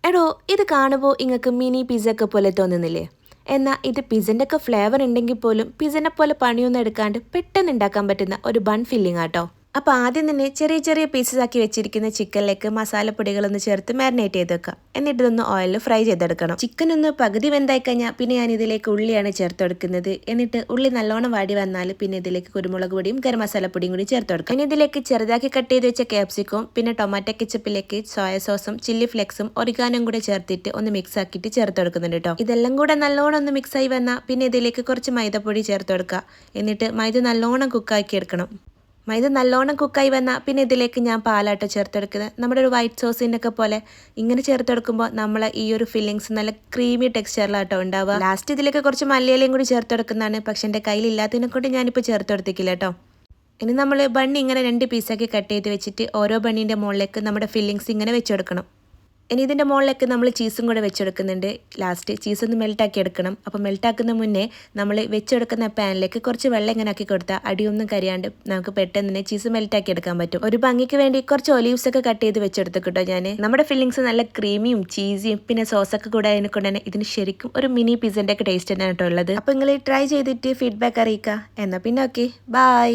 എടോ ഇത് കാണുമ്പോൾ ഇങ്ങക്ക് മിനി പിസ്സ ഒക്കെ പോലെ തോന്നുന്നില്ലേ? എന്നാൽ ഇത് പിസ്സൻ്റെ ഒക്കെ ഫ്ലേവർ ഉണ്ടെങ്കിൽ പോലും പിസ്സനെ പോലെ പണിയൊന്നും എടുക്കാണ്ട് പെട്ടെന്ന് ഉണ്ടാക്കാൻ പറ്റുന്ന ഒരു ബൺ ഫില്ലിംഗ് ആട്ടോ. അപ്പോൾ ആദ്യം തന്നെ ചെറിയ ചെറിയ പീസസ് ആക്കി വെച്ചിരിക്കുന്ന ചിക്കനിലേക്ക് മസാലപ്പൊടികളൊന്ന് ചേർത്ത് മാരിനേറ്റ് ചെയ്ത് വെക്കാം. എന്നിട്ട് ഇതൊന്ന് ഓയിലിൽ ഫ്രൈ ചെയ്തെടുക്കണം. ചിക്കൻ ഒന്ന് പകുതി വെന്തായി കഴിഞ്ഞാൽ പിന്നെ ഞാൻ ഇതിലേക്ക് ഉള്ളിയാണ് ചേർത്ത് കൊടുക്കുന്നത്. എന്നിട്ട് ഉള്ളി നല്ലോണം വാടി വന്നാൽ പിന്നെ ഇതിലേക്ക് കുരുമുളക് പൊടിയും ഗരം മസാലപ്പൊടിയും കൂടി ചേർത്ത് കൊടുക്കാം. ഇനി ഇതിലേക്ക് ചെറുതാക്കി കട്ട് ചെയ്ത് വെച്ച ക്യാപ്സിക്കും പിന്നെ ടൊമാറ്റോ കെച്ചപ്പിലേക്ക് സോയ സോസും ചില്ലി ഫ്ലെക്സും ഒറിഗാനും കൂടെ ചേർത്തിട്ട് ഒന്ന് മിക്സ് ആക്കിയിട്ട് ചേർത്ത് കൊടുക്കുന്നുണ്ട് കേട്ടോ. ഇതെല്ലാം കൂടെ നല്ലോണം ഒന്ന് മിക്സ് ആയി വന്നാൽ പിന്നെ ഇതിലേക്ക് കുറച്ച് മൈദപ്പൊടി ചേർത്ത് കൊടുക്കുക. എന്നിട്ട് മൈദ നല്ലോണം കുക്കാക്കി എടുക്കണം. മൈദ നല്ലോണം കുക്കായി വന്നാൽ പിന്നെ ഇതിലേക്ക് ഞാൻ പാലാട്ടോ ചേർത്തെടുക്കുന്നത്. നമ്മുടെ ഒരു വൈറ്റ് സോസിൻ്റെ ഒക്കെ പോലെ ഇങ്ങനെ ചേർത്തെടുക്കുമ്പോൾ നമ്മൾ ഈ ഒരു ഫില്ലിങ്സ് നല്ല ക്രീമി ടെക്സ്ചറിലാട്ടോ ഉണ്ടാവുക. ലാസ്റ്റ് ഇതിലേക്ക് കുറച്ച് മല്ലിയിലയും കൂടി ചേർത്തെടുക്കുന്നതാണ്. പക്ഷെ എൻ്റെ കയ്യിലില്ലാത്തതിനെ കൊണ്ട് ഞാനിപ്പോൾ ചേർത്തെടുത്തിക്കില്ല കേട്ടോ. ഇനി നമ്മൾ ബണ്ണി ഇങ്ങനെ 2 പീസാക്കി കട്ട് ചെയ്ത് വെച്ചിട്ട് ഓരോ ബണ്ണീൻ്റെ മുകളിലേക്ക് നമ്മുടെ ഫില്ലിങ്സ് ഇങ്ങനെ വെച്ചെടുക്കണം. ഇനി ഇതിൻ്റെ മുകളിലേക്ക് നമ്മൾ ചീസും കൂടെ വെച്ചെടുക്കുന്നുണ്ട്. ലാസ്റ്റ് ചീസ് ഒന്ന് മെൽട്ടാക്കി എടുക്കണം. അപ്പോൾ മെൽട്ടാക്കുന്ന മുന്നേ നമ്മൾ വെച്ചെടുക്കുന്ന പാനിലേക്ക് കുറച്ച് വെള്ളം ഇങ്ങനെ ആക്കി കൊടുത്താൽ അടിയൊന്നും കരിയാണ്ട് നമുക്ക് പെട്ടെന്ന് തന്നെ ചീസ് മെൽട്ടാക്കി എടുക്കാൻ പറ്റും. ഒരു ഭംഗിക്ക് വേണ്ടി കുറച്ച് ഒലീവ്സ് ഒക്കെ കട്ട് ചെയ്ത് വെച്ചെടുത്തു കേട്ടോ ഞാൻ. നമ്മുടെ ഫില്ലിങ്സ് നല്ല ക്രീമിയും ചീസിയും പിന്നെ സോസൊക്കെ കൂടെ അതിനെ കൊണ്ട് തന്നെ ഇതിന് ശരിക്കും ഒരു മിനി പിസ്സൻ്റെ ഒക്കെ ടേസ്റ്റ് തന്നെയാണ് കേട്ടോ ഉള്ളത്. അപ്പോൾ നിങ്ങൾ ട്രൈ ചെയ്തിട്ട് ഫീഡ്ബാക്ക് അറിയിക്കുക. എന്നാൽ പിന്നെ ഓക്കെ, ബൈ.